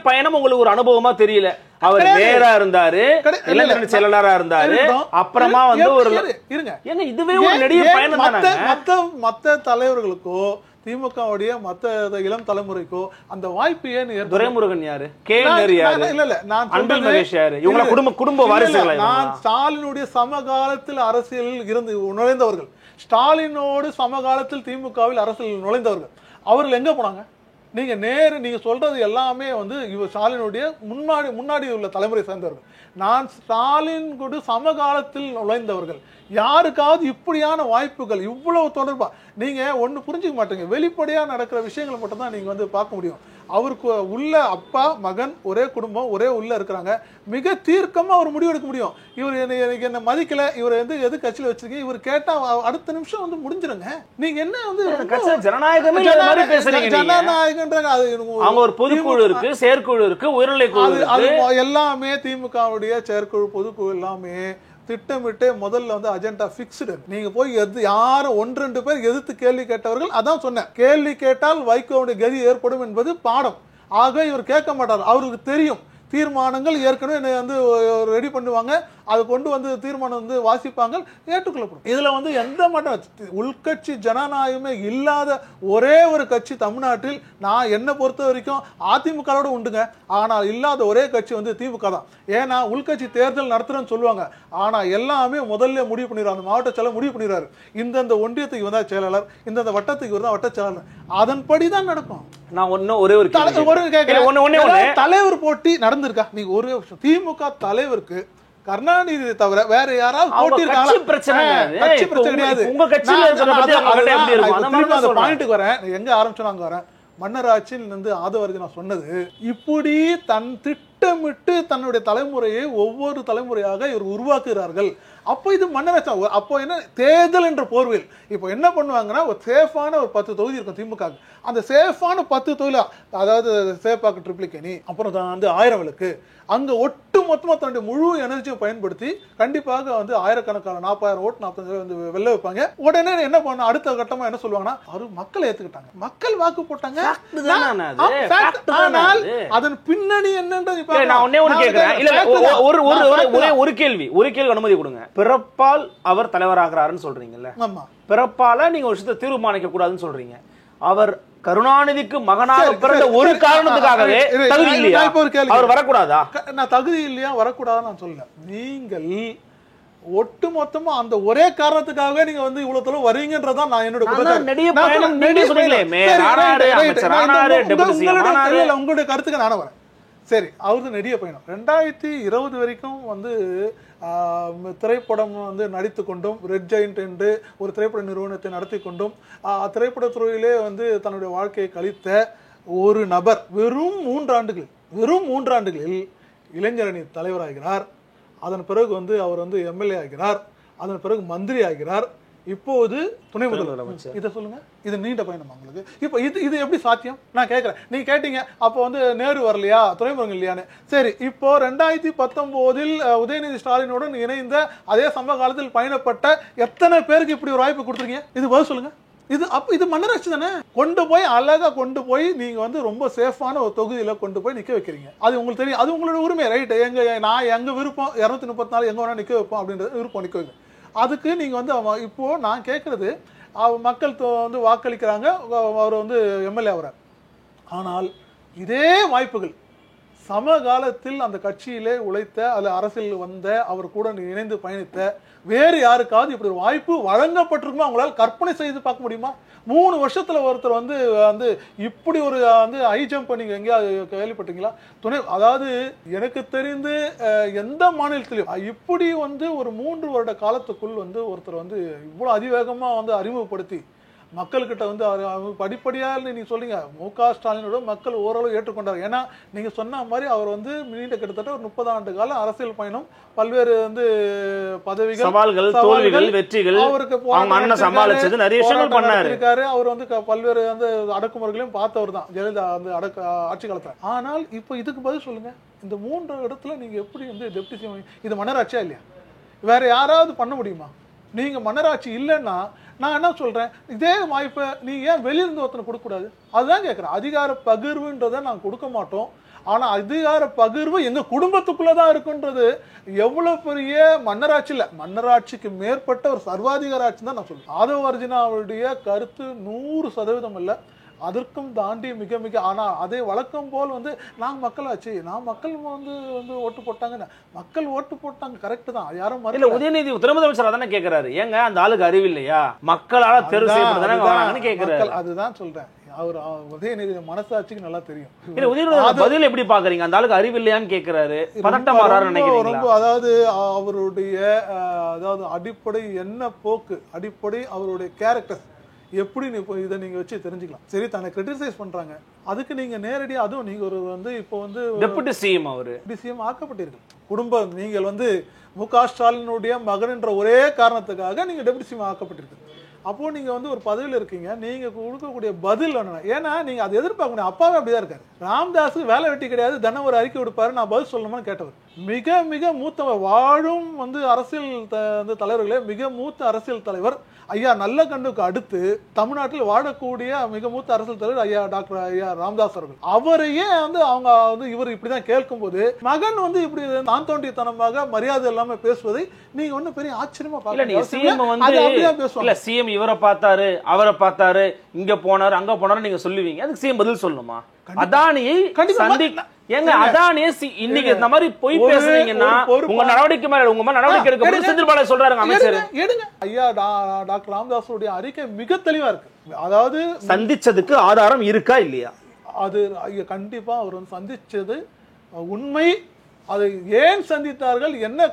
பயணம் உங்களுக்கு ஒரு அனுபவமா தெரியல? அவர் மேயரா இருந்தாரு, இளைஞர் செயலாளரா இருந்தாரு, அப்புறமா வந்து ஒரு இருங்க, இதுவே ஒரு நெடிய பயணம் தானே. மற்ற தலைவர்களுக்கோ திமுகவுடைய மற்ற இளம் தலைமுறைக்கோ அந்த வாய்ப்பு ஏன்? துரைமுருகன் யாரு, கேஆர் யாரு, இல்ல நான் அன்பில் மகேஷ் யாரு, இவங்க குடும்ப வாரிசுகளா? நான் ஸ்டாலினுடைய சமகாலத்தில் அரசியலில் இருந்து நுழைந்தவர்கள், ஸ்டாலினோடு சமகாலத்தில் திமுகவில் அரசியல் நுழைந்தவர்கள், அவர்கள் எங்க போனாங்க? நீங்க சொல்றது எல்லாமே வந்து இவர் ஸ்டாலினுடைய முன்னாடி உள்ள தலைமுறை சேர்ந்தவர்கள். நான் ஸ்டாலின் கூட சமகாலத்தில் நுழைந்தவர்கள். யாருக்காவது இப்படியான வாய்ப்புகள் இவ்வளவு தொடர்பா நீங்க ஒண்ணு புரிஞ்சுக்க மாட்டீங்க. வெளிப்படையா நடக்கிற விஷயங்களை மட்டும் தான் நீங்க வந்து பார்க்க முடியும். அவருக்கு உள்ள அப்பா மகன் ஒரே குடும்பம் ஒரே உள்ள இருக்கிறாங்க. மிக தீர்க்கமா அவர் முடிவு எடுக்க முடியும். இவர் என்ன மதிக்கல, இவர் வந்து எது கட்சியில வச்சிருக்கீங்க, இவர் கேட்டா அடுத்த நிமிஷம் வந்து முடிஞ்சிருங்க. நீங்க என்ன வந்து ஜனநாயகமே ஜனநாயகன்றாங்க. அவங்க ஒரு பொதுக்குழு இருக்கு, செயற்குழு இருக்கு, உயர்நிலை குழு அது எல்லாமே திமுகவுடைய செயற்குழு பொதுக்குழு எல்லாமே திட்டமிட்டு முதல்ல வந்து அஜெண்டா பிக்ஸ்டு. நீங்க போய் யாரும் 1-2 பேர் எதிர்த்து கேள்வி கேட்டவர்கள். அதான் சொன்னேன், கேள்வி கேட்டால் வைகோவுடைய கதி ஏற்படும் என்பது பாடம். ஆக இவர் கேட்க மாட்டார். அவருக்கு தெரியும் தீர்மானங்கள் ஏற்கனவே வந்து ரெடி பண்ணுவாங்க, அதை கொண்டு வந்து தீர்மானம் வந்து வாசிப்பாங்க, ஏற்றுக்கொள்ளப்படும். இதுல வந்து எந்த மட்டும் உள்கட்சி ஜனநாயகமே இல்லாத ஒரே ஒரு கட்சி தமிழ்நாட்டில் நான் என்ன பொறுத்த வரைக்கும் அதிமுகவோட உண்டுங்க. ஆனால் இல்லாத ஒரே கட்சி வந்து திமுக தான். ஏன்னா உள்கட்சி தேர்தல் நடத்துறேன்னு சொல்லுவாங்க, ஆனா எல்லாமே முதல்ல முடிவு பண்ணிடுறாங்க. அந்த மாவட்ட செயலர் முடிவு பண்ணிடுறாரு, இந்தந்த ஒன்றியத்துக்கு வந்தா செயலாளர், இந்தந்த வட்டத்துக்கு வந்தா வட்ட செயலாளர், அதன்படிதான் நடக்கும். நான் ஒரே ஒரு தலைவர் போட்டி நடந்திருக்கா? நீங்க ஒரு திமுக தலைவருக்கு கருணாநிதி தவிர வேற யாராவது போட்டி இருக்காங்க? கட்சி பிரச்சனை கிடையாது. பாயிண்ட்டுக்கு வரேன், எங்க ஆரம்பிச்சோம் அங்க வரேன். மன்னராட்சியில் இருந்து ஆதவர்ஜி நான் சொன்னது, இப்படி தன் திட்டமிட்டு தன்னுடைய தலைமுறையை ஒவ்வொரு தலைமுறையாக இவர் உருவாக்குகிறார்கள். அப்போ இது மன்னராட்சி. அப்போ என்ன தேர்தல் என்ற போர்வையில் இப்போ என்ன பண்ணுவாங்கன்னா, ஒரு சேஃபான ஒரு 10 தொகுதி இருக்கும் திமுக. அந்த சேஃபான 10 தொகுதி, அதாவது சேப்பாக்கு ட்ரிப்ளிகேணி, அப்புறம் வந்து 1000 விளக்கு, அங்க ஒட்டு மொத்தமா தன்னுடைய முழு எனர்ஜியும் பயன்படுத்தி கண்டிப்பாக வந்து ஆயிரக்கணக்கான 40,000 ஓட்டு 45 வந்து வெல்ல வைப்பாங்க. உடனே என்ன பண்ண அடுத்த கட்டமா என்ன சொல்லுவாங்கன்னா, அவரு மக்களை ஏத்துக்கிட்டாங்க, மக்கள் வாக்கு போட்டாங்க. ஆனால் அதன் பின்னணி என்னன்றது ஒரு கேள்வி அனுமதி கொடுங்க. பிறப்பால் அவர் தலைவராகிறாருன்னு சொல்றீங்கல்ல, பிறப்பால நீங்க ஒரு விஷயத்தை தீர்மானிக்க கூடாதுன்னு சொல்றீங்க. அவர் கருணாநிதிக்கு மகனாக பிறந்த ஒரு காரணத்துக்காகவே தகுதி இல்லையா, அவர் வரக்கூடாதா? நான் தகுதி இல்லையா வரக்கூடாதுன்னு நான் சொல்ல. நீங்கள் ஒட்டு மொத்தமா அந்த ஒரே காரணத்துக்காகவே நீங்க வந்து இவ்வளவு தூரம் வரீங்கன்றதா நான் என்னோட உங்களுடைய கருத்துக்கு நானும் வரேன். சரி, அவருக்கு நெடிய பயணம் 2020 வரைக்கும் வந்து திரைப்படம் வந்து நடித்து கொண்டும், ரெட் ஜெயண்ட் என்று ஒரு திரைப்பட நிறுவனத்தை நடத்தி கொண்டும் திரைப்படத்துறையிலே வந்து தன்னுடைய வாழ்க்கையை கழித்த ஒரு நபர் வெறும் 3 ஆண்டுகளில் இளைஞரணி தலைவராகிறார். அதன் பிறகு வந்து அவர் வந்து எம்எல்ஏ ஆகிறார். அதன் பிறகு மந்திரி ஆகிறார். இப்போது துணை முதல்வர். இதை சொல்லுங்க, இது நீண்ட பயணம் உங்களுக்கு. இப்போ இது எப்படி சாத்தியம்? நான் கேட்கிறேன். நீங்க கேட்டீங்க அப்போ வந்து நேரு வரலையா, துணைமுருகன் இல்லையான்னு. சரி, இப்போ 2019 உதயநிதி ஸ்டாலினுடன் இணைந்த அதே சம காலத்தில் பயணப்பட்ட எத்தனை பேருக்கு இப்படி ஒரு வாய்ப்பு கொடுத்துருக்கீங்க? இது பதில் சொல்லுங்க. இது மன்னராட்சி தானே. கொண்டு போய் அழகா கொண்டு போய் நீங்க வந்து ரொம்ப சேஃபான ஒரு தொகுதியில கொண்டு போய் நிக்க வைக்கிறீங்க. அது உங்களுக்கு தெரியும், அது உங்களோட உரிமை, ரைட். எங்க விருப்பம் 234 எங்க வேணா நிக்க வைப்போம் அப்படின்றது விருப்பம், நிக்க வைங்க. அதுக்கு நீங்க வந்து இப்போ நான் கேட்கறது, மக்கள் வந்து வாக்களிக்கிறாங்க, அவர் வந்து எம்எல்ஏ ஆகிறார். ஆனால் இதே வாய்ப்புகள் சமகாலத்தில் அந்த கட்சியிலே உழைத்த அல்ல அரசியல் வந்த அவர் கூட இணைந்து பயணித்த வேறு யாருக்காவது இப்படி ஒரு வாய்ப்பு வழங்கப்பட்டிருக்குமா? அவங்களால கற்பனை செய்து பார்க்க முடியுமா? 3 வருஷத்துல ஒருத்தர் வந்து வந்து இப்படி ஒரு வந்து ஹை ஜம்ப் நீங்க எங்கேயாவது கேள்விப்பட்டீங்களா? அதாவது எனக்கு தெரிந்து எந்த மாநிலத்திலும் இப்படி வந்து ஒரு 3 வருட காலத்துக்குள் வந்து ஒருத்தர் வந்து இவ்வளவு அதிவேகமா வந்து அறிமுகப்படுத்தி மக்கள்கிட்ட வந்து படிப்படியா நீங்க சொல்றீங்க. மு.க. ஸ்டாலினோட மக்கள் ஓரளவு ஏற்றுக்கொண்டார். ஏன்னா நீங்க சொன்ன மாதிரி அவர் வந்து நீண்ட கிட்டத்தட்ட ஒரு 30 ஆண்டு கால அரசியல் பயணம், பல்வேறு வந்து பதவிகள், சவால்கள், தோல்விகள், வெற்றிகள், அவருக்கு இருக்காரு. அவர் வந்து பல்வேறு வந்து அடக்குமுறைகளையும் பார்த்தவர் தான் ஜெயலலிதா வந்து ஆட்சி காலத்துல. ஆனால் இப்போ இதுக்கு பதில் சொல்லுங்க, இந்த 3 இடத்துல நீங்க எப்படி வந்து டெப்டி சிஎம், இது மன்னராட்சியா இல்லையா? வேற யாராவது பண்ண முடியுமா? நீங்க மன்னராட்சி இல்லைன்னா நான் என்ன சொல்றேன், இதே வாய்ப்பை நீங்க ஏன் வெளியிருந்து ஒருத்தனை கொடுக்க கூடாது? அதுதான் கேட்கிறேன். அதிகார பகிர்வுன்றதை நான் கொடுக்க மாட்டோம். ஆனா அதிகார பகிர்வு எங்க குடும்பத்துக்குள்ளதான் இருக்குன்றது எவ்வளவு பெரிய மன்னராட்சி இல்ல, மன்னராட்சிக்கு மேற்பட்ட ஒரு சர்வாதிகார ஆட்சி தான் நான் சொல்றேன். ஆதவ அர்ஜுனாவுடைய கருத்து 100% இல்ல, அதற்கும் தாண்டி மிக மிக. ஆனா அதே வழக்கம் போல் வந்து நாங்க மக்களாச்சு, நான் மக்கள் வந்து வந்து ஓட்டு போட்டாங்க, மக்கள் ஓட்டு போட்டாங்க, கரெக்ட் தான், யாரும் இல்ல. உதயநிதி துணை முதலமைச்சர் தானே கேட்கிறாரு, ஏங்க அந்த ஆளுக்கு அறிவு இல்லையா, மக்களால தேர்வு செய்யப்படுதானே கேட்கிறாரு. அதுதான் சொல்றேன், அவர் உதயநிதி மனசாட்சிக்கு நல்லா தெரியும். இல்ல உதயநிதி பதில் எப்படி பாக்குறீங்க? அந்த ஆளுக்கு அறிவு இல்லையான்னு கேக்குறாரு, பதட்டமாறாரு நினைக்கிறீங்களா? ரொம்ப அதாவது அவருடைய அதாவது அடிப்படை என்ன போக்கு, அடிப்படை அவருடைய கேரக்டர் எப்படி இதை நீங்க வச்சு தெரிஞ்சுக்கலாம். சரி, தன்னை கிரிட்டிசைஸ் பண்றாங்க, அதுக்கு நீங்க நேரடியாக அதுவும் நீங்க ஒரு வந்து இப்போ வந்து டெபுட்டி சிஎம் அவரு சிஎம் ஆக்கப்பட்டீர்கள். குடும்பம் நீங்கள் வந்து மு.க. ஸ்டாலினுடைய மகன் என்ற ஒரே காரணத்துக்காக நீங்க டெபுட்டி சிஎம் ஆக்கப்பட்டிருக்கு. அப்போ நீங்க வந்து ஒரு பதவியில் இருக்கீங்க, நீங்க கொடுக்கக்கூடிய பதில் என்ன? ஏன்னா நீங்க அதை எதிர்பார்க்க முடியும். அப்பாவே அப்படிதான் இருக்காரு. ராம்தாஸுக்கு வேலை வெட்டி கிடையாது, தினம் ஒரு அறிக்கை விடுப்பாரு, நான் பதில் சொல்லணும்னு கேட்டவர். மிக மிக மூத்தவர், வாழும் வந்து அரசியல் தலைவர்களே மிக மூத்த அரசியல் தலைவர் ஐயா நல்லகண்ணுக்கு அடுத்து தமிழ்நாட்டில் வாழக்கூடிய மிக மூத்த அரசியல் தலைவர் ஐயா டாக்டர் ஐயா ராமதாஸ் அவர்கள். அவரையே வந்து அவங்க வந்து இவர் இப்படிதான் கேட்கும் போது மகன் வந்து இப்படி தான் தோண்டித்தனமாக மரியாதை இல்லாம பேசுவதை நீங்க ஒன்னும் பெரிய ஆச்சரியமா பாக்கல. சிஎம் இவரை பார்த்தாரு, அவரை பார்த்தாரு, இங்க போனாரு, அங்க போனாரு நீங்க சொல்லுவீங்க, அதுக்கு சிஎம் பதில் சொல்லணுமா? அதானியை ஏங்க அதானியை இன்னைக்கு இந்த மாதிரி போய் பேசுறீங்கன்னா உங்க நடவடிக்கை மேல உங்க மேல நடவடிக்கை எடுக்க செந்தில் பாலாஜி சொல்றாங்க அமைச்சர். எடுங்க ஐயா டாக்டர் ராமதாஸுடைய அறிக்கை மிக தெளிவா இருக்கு. அதாவது சந்திச்சதுக்கு ஆதாரம் இருக்கா இல்லையா? அது கண்டிப்பா அவர் வந்து சந்திச்சது உண்மை. அதை ஏன் சந்தித்தார்கள், என்ன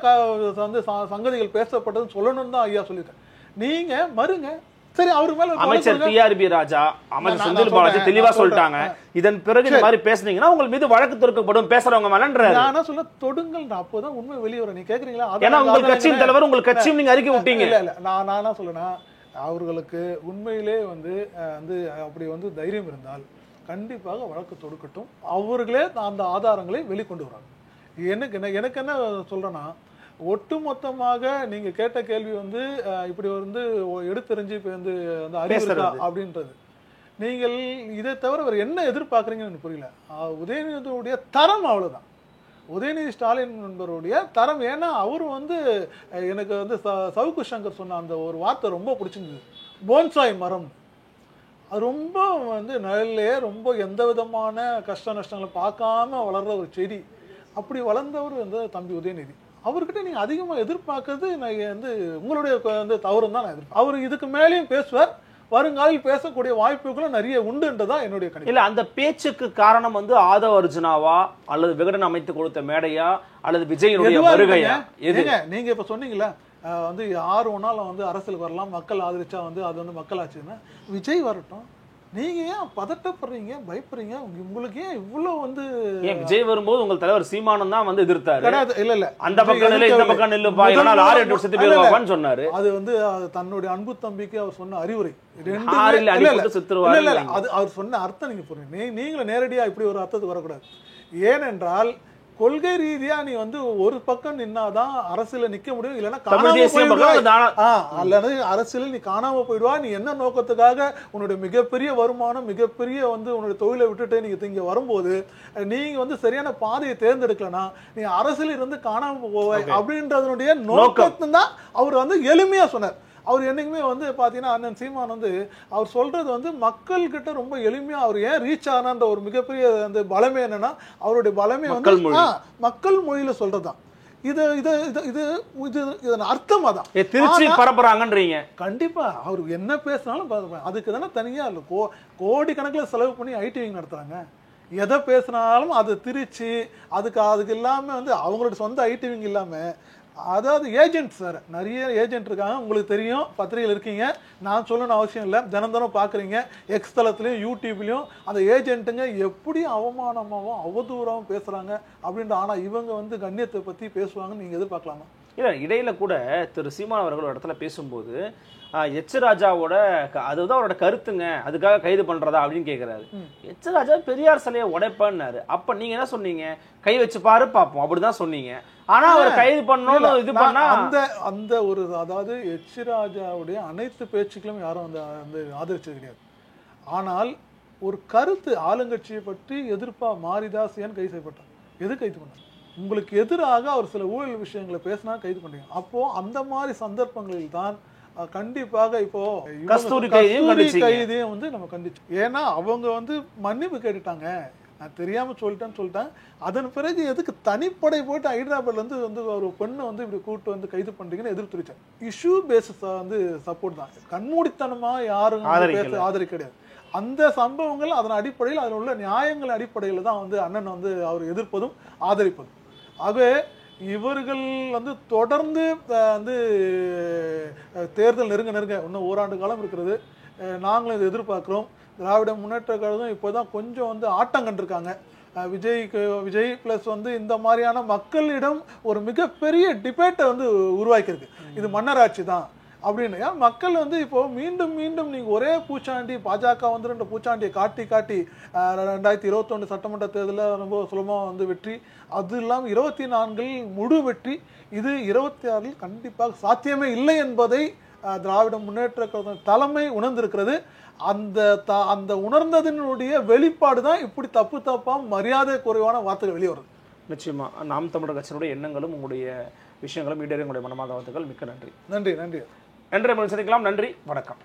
சங்கதிகள் பேசப்பட்டதுன்னு சொல்லணும்னு தான் ஐயா சொல்லியிருக்கேன். நீங்க மறுங்க. சரி, அவரு மேல அமைச்சர் டிஆர்பி ராஜா, அமைச்சர் செந்தில் பாலாஜி தெளிவா சொல்லிட்டாங்க, இதன் பிறகு இந்த மாதிரி பேசுனீங்கன்னா உங்கள் மீது வழக்கு தொடுக்கப்படும் பேசுறவங்க மேலன்றாரு. நான் என்ன சொல்ல தொடுங்கள், அப்போதான் உண்மை வெளியே வரும். நீ கேக்குறீங்களா? ஏன்னா உங்க கட்சியின் தலைவர், உங்க கட்சியும் நீங்க அறிக்கை விட்டீங்க. இல்ல நான் என்ன சொல்றேன்னா, அவர்களுக்கு உண்மையிலே வந்து அப்படி வந்து தைரியம் இருந்தால் கண்டிப்பாக வழக்கு தொடுக்கட்டும். அவர்களே அந்த ஆதாரங்களை வெளிக்கொண்டு வராங்க. எனக்கு என்ன சொல்றேன்னா, ஒட்டுமொத்தமாக நீங்க கேட்ட கேள்வி வந்து இப்படி வந்து எடுத்தெறிஞ்சு வந்து அந்த அறிவு அப்படின்றது, நீங்கள் இதை தவிர வேறு என்ன எதிர்பார்க்குறீங்கன்னு எனக்கு புரியல. உதயநிதியுடைய தரம் அவ்வளவுதான். உதயநிதி ஸ்டாலின் என்பவருடைய தரம். ஏன்னா அவர் வந்து எனக்கு வந்து சவுக்கு சங்கர் சொன்ன அந்த ஒரு வார்த்தை ரொம்ப பிடிச்சிருந்தது, போன்சாய் மரம். அது ரொம்ப வந்து நிழல்லையே ரொம்ப எந்த விதமான கஷ்ட நஷ்டங்களை பார்க்காம வளர்ற ஒரு செடி. அப்படி வளர்ந்தவர் வந்து தம்பி உதயநிதி. அவர்கிட்ட நீங்க அதிகமா எதிர்பார்க்கறது வந்து உங்களுடைய வந்து தவறுன்னு தான் நான் எதிர்பார்க்கிறேன். அவர் இதுக்கு மேலேயும் பேசுவார், வருங்காலில் பேசக்கூடிய வாய்ப்புகளும் நிறைய உண்டுன்றதான் என்னுடைய கணிப்பு. இல்ல அந்த பேச்சுக்கு காரணம் வந்து ஆதவ அர்ஜுனாவா அல்லது விகடன் அமைத்து கொடுத்த மேடையா அல்லது விஜயனுடைய வருகையா? நீங்க இப்ப சொன்னீங்களா வந்து யார் ஒன்னாலும் வந்து அரசியல் வரலாம், மக்கள் ஆதரிச்சா வந்து அது வந்து மக்கள் ஆச்சுன்னா விஜய் வரட்டும். நீங்க ஏன் பதட்டப்படுறீங்க, பயப்படுறீங்க? உங்களுக்கு ஏன் இவ்வளவு வந்து விஜய் வரும்போது உங்கள் தலைவர் சீமானம் தான் வந்து எதிர்த்தாரு. இல்ல அந்த பக்கம் இல்ல இந்த பக்கம் நில்லுப்பா, இல்லனா 6-8 வருஷத்துக்கு போவான்னு சொன்னாரு. அது வந்து தன்னுடைய அன்பு தம்பிக்கு அவர் சொன்ன அறிவுரை. அது அவர் சொன்ன அர்த்தம் நீங்க புரியுங்க. நீங்களும் நேரடியா இப்படி ஒரு அர்த்தத்துக்கு வரக்கூடாது. ஏனென்றால் கொள்கை ரீதியா நீ வந்து ஒரு பக்கம் நின்னாதான் அரசியல நிக்க முடியும், இல்லைன்னா அல்லது அரசியல் நீ காணாம போயிடுவா. நீ என்ன நோக்கத்துக்காக உன்னுடைய மிகப்பெரிய வருமானம், மிகப்பெரிய வந்து உன்னுடைய தொழிலை விட்டுட்டு நீங்க இங்க வரும்போது நீங்க வந்து சரியான பாதையை தேர்ந்தெடுக்கலன்னா நீ அரசியல் இருந்து காணாம போவாய் அப்படின்றதனுடைய நோக்கத்தை தான் அவர் வந்து எளிமையா சொன்னார். அவர் என்னைக்குமே வந்து பாத்தீங்கன்னா அண்ணன் சீமான் வந்து அவர் சொல்றது வந்து மக்கள் கிட்ட ரொம்ப எளிமையா அவர் ஏன் ரீச் ஆனான்ற ஒரு மிகப்பெரிய அந்த பலமே என்னன்னா அவருடைய பலமே வந்து மக்கள் மொழியில சொல்றதுதான். இது இது இது இது இது இதன் அர்த்தம் அதான் திருச்சி பரப்புறாங்கன்றீங்க. கண்டிப்பா அவர் என்ன பேசினாலும் அதுக்கு தானே தனியா கோடி கணக்கில் செலவு பண்ணி ஐடி நடத்துறாங்க. எதை பேசினாலும் அது திருச்சி அதுக்கு இல்லாம வந்து அவங்களோட சொந்த ஐடிவிங் இல்லாம, அதாவது ஏஜென்ட்ஸ் வேற நிறைய ஏஜென்ட் இருக்காங்க. உங்களுக்கு தெரியும், பத்திரிகையில் இருக்கீங்க, நான் சொல்லணும்னு அவசியம் இல்லை, தினம் பார்க்குறீங்க எக்ஸ் தளத்துலையும் யூடியூப்லையும் அந்த ஏஜென்ட்டுங்க எப்படி அவமானமாகவும் அவதூறாகவும் பேசுகிறாங்க அப்படின்ற. ஆனால் இவங்க வந்து கண்ணியத்தை பற்றி பேசுவாங்கன்னு நீங்கள் எதிர்பார்க்கலாமா? இல்லை, இடையில கூட திரு சீமான் அவர்கள் இடத்துல பேசும்போது எச் ராஜாவோட அதுதான் அவரோட கருத்துங்க, அதுக்காக கைது பண்றதா அப்படின்னு கேட்கிறாரு. எச் ராஜா பெரியார் சிலையை உடைப்பான்னாரு. அப்ப நீங்க என்ன சொன்னீங்க? கை வச்சு பாரு பாப்போம் அப்படிதான் சொன்னீங்க. ஆனா அவர் கைது பண்ணணும் இது பண்ணா அந்த ஒரு அதாவது எச் ராஜாவுடைய அனைத்து பேச்சுக்களும் யாரும் அந்த ஆதரிச்சது கிடையாது. ஆனால் ஒரு கருத்து ஆளுங்கட்சியை பற்றி எதிர்ப்பா மாரிதாஸ் ஏன் கைது செய்யப்பட்டார்? எது கைது பண்ணார்? உங்களுக்கு எதிராக அவர் சில ஊழல் விஷயங்களை பேசினா கைது பண்ணீங்க. அப்போ அந்த மாதிரி சந்தர்ப்பங்களில் தான் கண்டிப்பாக இப்போ கஸ்தூரி கைதையும் வந்து நம்ம கண்டிச்சு. ஏன்னா அவங்க வந்து மன்னிப்பு கேட்டுட்டாங்க, நான் தெரியாம சொல்லிட்டேன். அதன் பிறகு எதுக்கு தனிப்படை போயிட்டு ஹைதராபாத்ல இருந்து வந்து ஒரு பெண்ணை வந்து இப்படி கூப்பிட்டு வந்து கைது பண்றீங்கன்னு எதிர்த்து தெரிவிச்சாங்க. இஷ்யூ பேசிஸ் வந்து சப்போர்ட் தான், கண்மூடித்தனமா யாரும் ஆதரிக்க கிடையாது. அந்த சம்பவங்கள் அதன் அடிப்படையில் அதில் உள்ள நியாயங்கள் அடிப்படையில் தான் வந்து அண்ணன் வந்து அவர் எதிர்ப்பதும் ஆதரிப்பதும். ஆகவே இவர்கள் வந்து தொடர்ந்து வந்து தேர்தல் நெருங்க இன்னும் ஓராண்டு காலம் இருக்கிறது. நாங்களும் இதை எதிர்பார்க்குறோம். திராவிட முன்னேற்ற கழகம் இப்போ தான் கொஞ்சம் வந்து ஆட்டம் கண்டிருக்காங்க. விஜய் ப்ளஸ் வந்து இந்த மாதிரியான மக்களிடம் ஒரு மிகப்பெரிய டிபேட்டை வந்து உருவாக்கியிருக்கு. இது மன்னராட்சி தான் அப்படின்னு. மக்கள் வந்து இப்போ மீண்டும் நீங்கள் ஒரே பூச்சாண்டி பாஜக வந்து 2 பூச்சாண்டியை காட்டி 2021 சட்டமன்ற தேர்தலில் ரொம்ப சுலபமாக வந்து வெற்றி, அது இல்லாமல் 24 முழு வெற்றி, இது 26 கண்டிப்பாக சாத்தியமே இல்லை என்பதை திராவிட முன்னேற்ற கழகம் தலைமை உணர்ந்திருக்கிறது. அந்த உணர்ந்ததனுடைய வெளிப்பாடு தான் இப்படி தப்பாக மரியாதை குறைவான வார்த்தைகள் வெளியே வருது. நிச்சயமா நாம் தமிழர் கட்சியினுடைய எண்ணங்களும் உங்களுடைய விஷயங்களும் ஈடேற உங்களுடைய மனமார்ந்த வாழ்த்துக்கள். மிக்க நன்றி. நன்றி. நன்றி. சந்திக்கலாம். நன்றி. வணக்கம்.